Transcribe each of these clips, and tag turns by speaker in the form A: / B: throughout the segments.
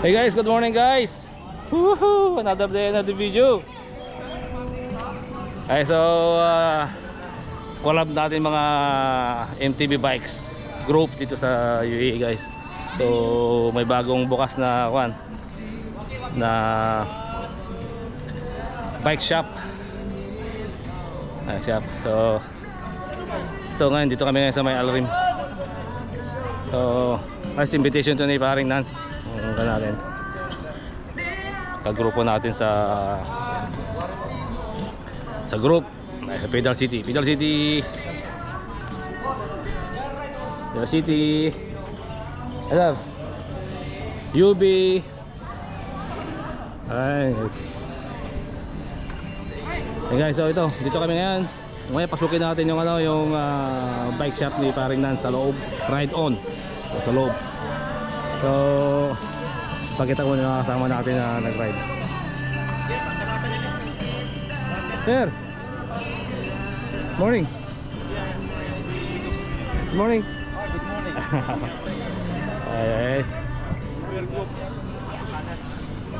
A: Hey guys, good morning guys. Woohoo! Another day, another video. Okay, so collab natin mga MTB bikes group dito sa UAE guys. So may bagong bukas na bike shop. So ito ngayon, dito kami ngayon sa may Al-Rim. So nice invitation to ni paring Nance. Natin kagrupo natin sa group Pedal City UB. Ay guys, so ito dito kami ngayon. Ngayon pasukin natin yung yung bike shop ni paring Nance sa loob, ride on sa loob. So pakita ko na kasama natin na nag-ride. Sir, morning. Good morning.
B: Good morning.
A: Yes.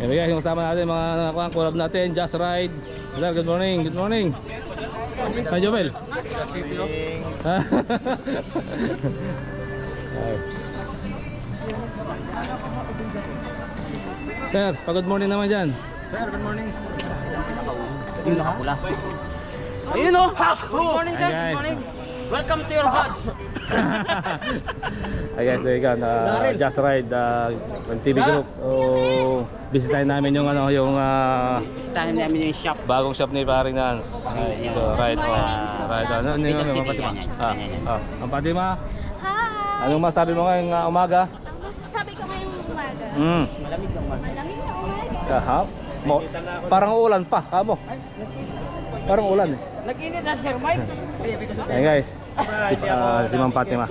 A: Kaya guys, yung kasama natin mga collab natin, Just Ride. Sir, good morning. Good morning. Hi Joel. Sir, good morning naman dyan.
B: Sir, good morning.
C: Ayun, nakapula. Ayun o! Good morning sir,
A: Hi, guys.
C: good morning. Welcome to your vlogs.
A: Ayan, so ikaw, Just Ride, TV group. Bisitahin namin yung
C: Bisitahin namin yung shop.
A: bagong shop ni paring Nance. Ay, ito, ride on. Ride on. Ano
C: Pedal
A: yung
C: City,
A: Fatima?
C: yan.
A: Ang Fatima,
D: Hi!
A: anong masabi mo ngayong umaga?
D: Ang masasabi ko ngayong umaga.
C: Malamig lang man.
D: Malamig na umaga.
A: Ha? Parang ulan pa, kamo. Parang ulan eh.
C: Nag-init na sir Mike.
A: Ayan guys, si Ma'am Fatima.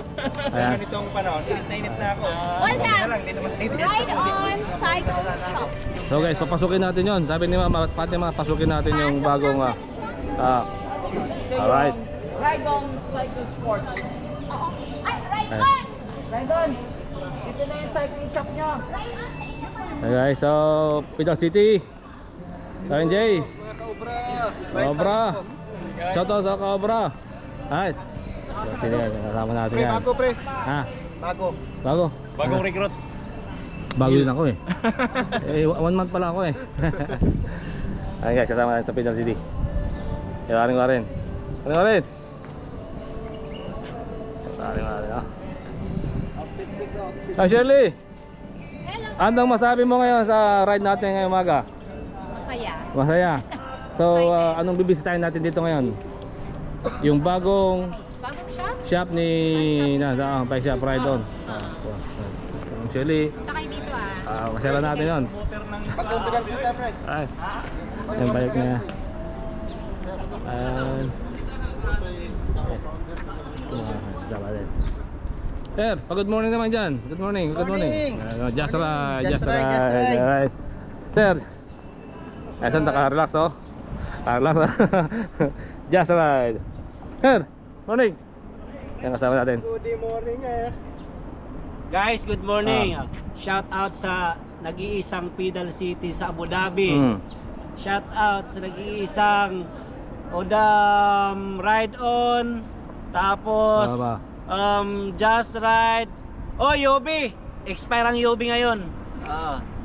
A: Ayan.
B: Ganitong panahon, init na ako.
D: Welcome!
B: Hindi naman
D: Ride on Cycle Shop.
A: So guys, papasukin natin yon. Sabi ni Ma'am Fatima, pasukin natin yung bagong alright.
C: Ride on Cycle Sports.
D: Oo. Ay, ride
A: Ayan.
D: on!
C: Ride on. Dito na yung cycling shop nyo.
D: Ride on sa inyo pa.
A: Ayan guys, so Pedal City. Karen J.
B: Mga kaobra.
A: Cobra. Shout out sa Cobra. Alright. Sino yan? Kasama natin
B: Pre,
A: yan.
B: bago pre.
A: Ha?
B: Bago.
A: Bago?
B: Bagong recruit.
A: Bago din ako eh. 1 month pala ako eh. Ayan guys, kasama natin sa Pedal City. Waring Warin. Ah, Shirley,
D: Hello.
A: anong masabi mo ngayon sa ride natin ngayong umaga?
D: Masaya.
A: Masaya. So, anong bibisitahin natin dito ngayon? Yung bagong
D: Bagong shop?
A: shop ni bike shop ride on. Shirley,
D: Punta kayo dito
A: masaya natin yun.
B: Bagong pedal city pre.
A: Ay, yung bike niya. Sama din. Sir, good morning naman dyan. Good morning. Just Ride. Alright. Sir, saan naka-relax oh? Relax oh. Just Ride. Sir, morning. Yan kasama natin.
B: Good morning
E: Guys, good morning. Shout out sa nag-iisang Pedal City sa Abu Dhabi. Shout out sa nag-iisang Odam Ride On. Tapos Just Ride. Oh, Yobi. Expire ang Yobi ngayon.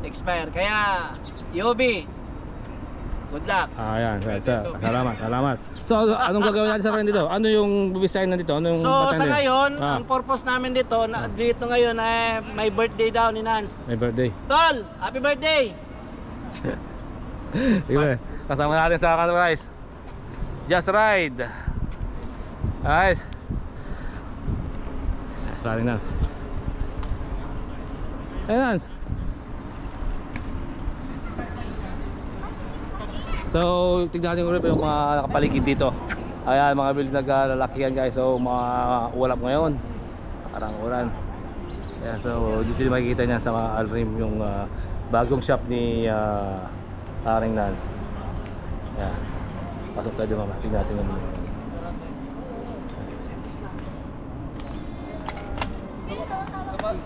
E: Expire. Kaya Yobi, good luck.
A: Ayan, sir. Salamat. So, anong gagawin natin sa friend dito? Ano yung bibisahin na dito? Ano yung
E: So sa ngayon,
A: Ah.
E: ang purpose namin dito, dito ngayon ay may birthday daw ni Nance.
A: May birthday.
E: Tol, happy birthday!
A: Sige, kasama natin sa guys. Just Ride. Alright. Paring Nance. Hey Nance. So, tignan natin ulit yung mga nakapaligid dito. Ayan, mga build naglalakihan guys. So, mga ulap ngayon. Parang ulan. Ayan, so dito makikita niya sa Al-Rim yung bagong shop ni paring Nance. Ayan. Pasok tayo mama. Tignan natin yung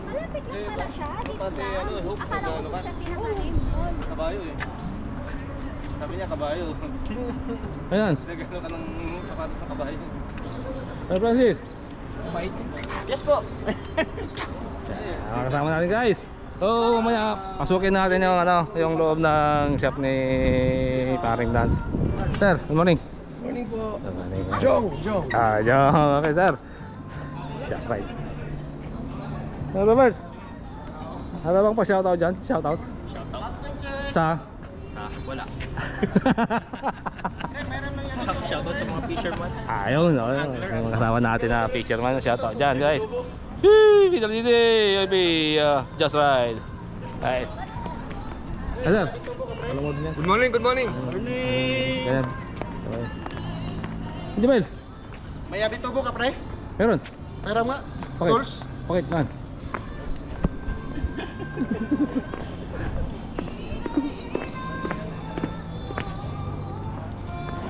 D: Malapit na Pala siya, dito lang. Akala ko siya pinakalim.
B: Kabayo eh. Sabi niya kabayo.
A: Ayan.
B: Nagano ka ng sapatos sa kabayo.
A: Hey Francis.
C: Yes po.
A: Kasama natin guys. So mamaya pasukin natin yung yung loob ng shop ni Paring Dance. Sir, good morning.
B: Morning po.
A: Good morning.
B: Jong.
A: Jong. Okay sir. That's right. Robert. Ano bang pa shoutout dyan? Shoutout? Sa?
E: Wala. Shoutout sa mga fisherman.
A: Ayun, yung kasama natin na fisherman. Shoutout dyan guys. Hee! Peter Didi! YB! Just Ride! Right. Sir? Alam mo din yan?
B: Good morning, good morning.
A: Yan. Okay. Jumel?
B: May abitubo ka pre?
A: Meron?
B: Pera nga.
A: Okay.
B: Tools.
A: Okay, man.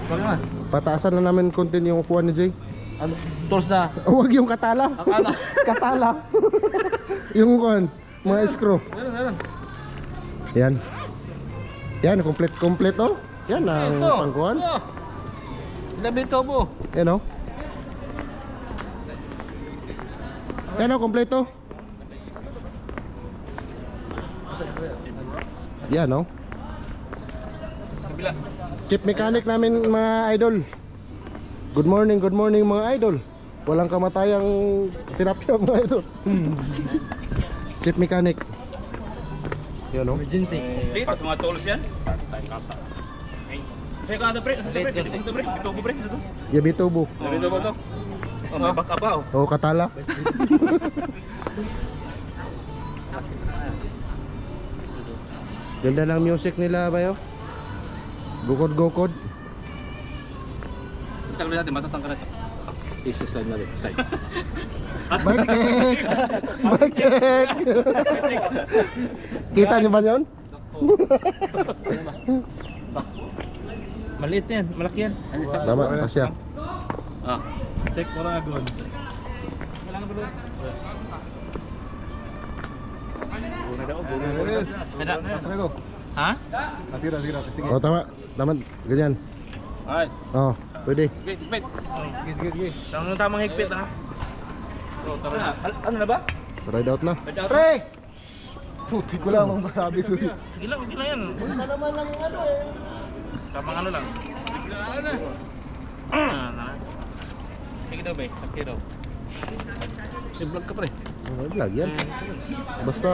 A: Bakit naman?
B: Pataasan na namin konti yung upuan ni Jay.
A: Ano? Tools na.
B: Huwag yung katala.
A: Akala.
B: Katala. Yung kuan, mga screw.
A: Meron.
B: Yan. Yan, complete oh. Yan ang pangkuhan.
A: Oh. Labi ito po.
B: Yan oh. Yan oh, kompleto. Yan oh. Chip mechanic namin mga idol. Good morning mga idol. Walang kamatayang terapya mga idol. Chip mechanic. Yan oh.
C: Emergency.
E: Pas mga tools yan. Saya ka pre. Ito pre. Bitubo pre. Ito.
B: Yabitubo.
E: Ito ba to? Oh, may backup pa oh.
B: Oh, katala. Ganda ng music nila ba yo? Gukod.
A: Tanggalin natin, matatanggal natin. I-slide natin, slide.
B: Bike check! Kita niyo ba yun?
E: Maliit yan, malaki yan.
B: Tama, kasya.
A: Ah.
B: Take mo na agon. Pasok ako.
E: Ha?
B: Sige. Oh, tama. Ganyan.
A: Alright.
B: Oh, pwede.
A: Wait.
B: Sige.
E: Tamang higpit ha. Oh, tara na. Ano na ba?
B: Ride out na.
E: Pre!
B: Puti ko lang ang masabi to.
E: Sige lang yan.
B: Ano naman lang yung ano eh.
E: Tamang ano lang. Biglaan na. Sige daw bay, sakit daw.
A: I-vlog ka pre.
B: Oh, vlog yan. Basta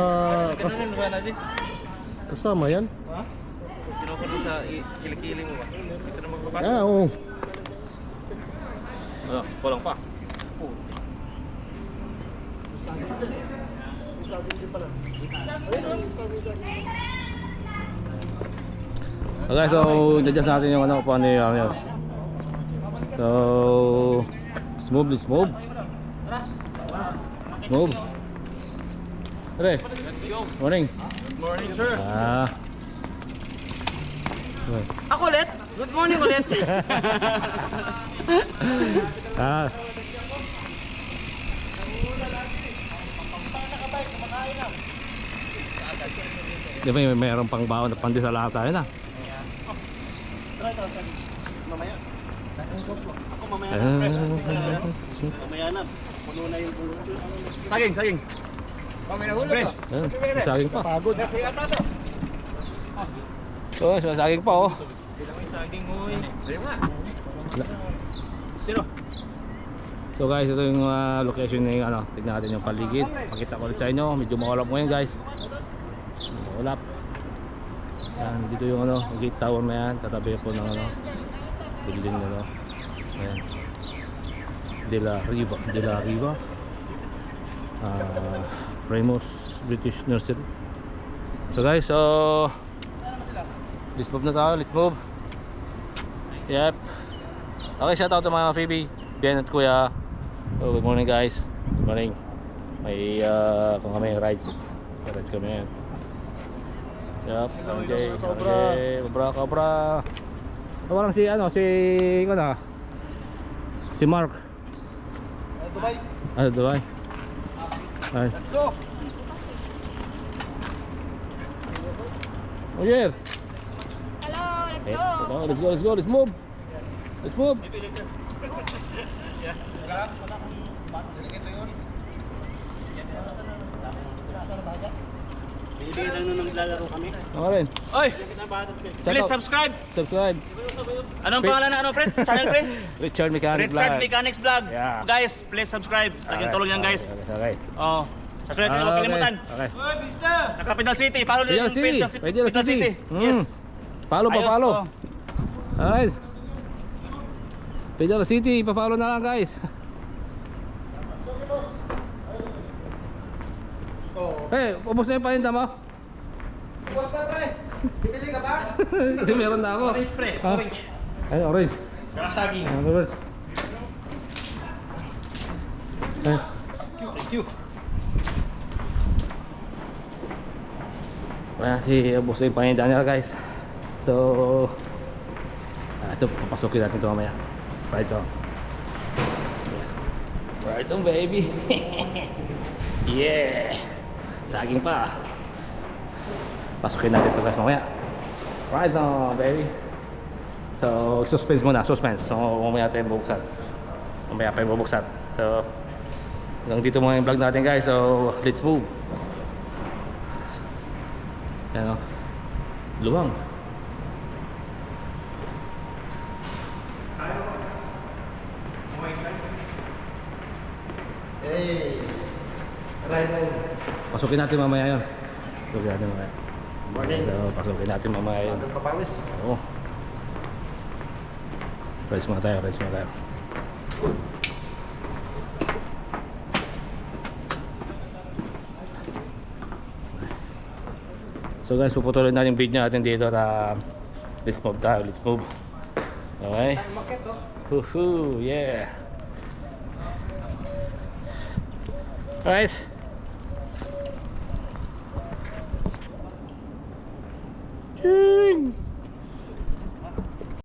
E: Ano ba na si?
B: kasama yan.
E: Ha? Sino ko sa kilikili mo ba? Ito na magbabasa.
B: Ah, oo.
A: Ano, kulang pa. Okay, so adjust natin yung ano paano yung ano. So smooth. Pre. Morning.
E: Good morning, sir.
C: Ako ulit. Good morning ulit.
A: Di ba may mayroong pang baon na pandesal lahat tayo na?
B: Mamaya. Ako mamaya. Mamaya na. Puno na yung puno.
E: Saging. Pre.
A: Saging pa.
B: Pagod.
A: So, saging pa oh.
E: Bilang may saging huy. Sayo nga. Sino?
A: So guys, ito yung location ng ano, tignan natin yung paligid. Pakita ko ulit sa inyo, medyo maulap ngayon guys. Maulap. Yan, dito yung ano, gate tower na yan, katabi po ng ano, building na ano. Ayan. De la Riva. Ramos British Nursery. So guys, let's move na tayo, let's move. Yep. Okay, shout out to mga Phoebe, Ben at Kuya. So, good morning guys. Good morning. May kung kami rides kami yan. Yup, Jay, Cobra. Parang si si Mark.
B: Dubai.
A: Dubai. Ay.
B: Let's go.
A: Roger.
D: Hello, let's
A: Eh,
D: go.
A: let's go, let's go, let's move. Let's move.
E: Hindi lang nung naglalaro kami.
A: Ako rin.
E: Oy!
A: Shout
E: Please
A: out.
E: subscribe!
A: Subscribe.
E: Anong pangalan na ano, pre? Channel, pre?
A: Richard Mechanic
E: Richard
A: Vlog.
E: Mechanics Vlog.
A: Yeah.
E: Guys, please subscribe. Lagyan tulong yan, guys.
A: Okay.
E: Oh, subscribe nyo, huwag kalimutan.
A: Okay.
E: Sa Capital City, follow nyo yung page sa Capital City. Yes.
A: Follow pa,
E: Ayos,
A: follow.
E: oh.
A: Alright. Pedal City, pa-follow na lang guys. Hey, ubos na yung paninda mo?
B: Ubos na, pre. Bibili ka ba?
A: Kasi meron na ako.
E: Orange, pre.
A: Ah.
E: Orange.
A: Ay, orange.
E: Kakasaging.
A: Orange. Ay.
E: Thank you.
A: Kaya si ubos na yung paninda nila guys. So, ito, papasukin natin ito mamaya. Right on. Right on, baby. Yeah. Saging pa. Pasukin natin ito guys mamaya. Right on, baby. So, suspense muna, suspense. So, mamaya tayo bubuksan. Mamaya pa yung bubuksan. So, hanggang dito muna yung vlog natin guys. So, let's move. Yan o. Luwang.
B: Hey. Right.
A: Pasukin natin mamaya yun. Pasukin natin mamaya.
B: Morning.
A: So, pasukin natin mamaya yun.
B: Ano papawis?
A: Oo. Rest muna tayo, rest muna tayo. So guys, puputuloy natin yung video natin dito na let's move tayo, let's move. Okay? Woohoo, yeah. Alright.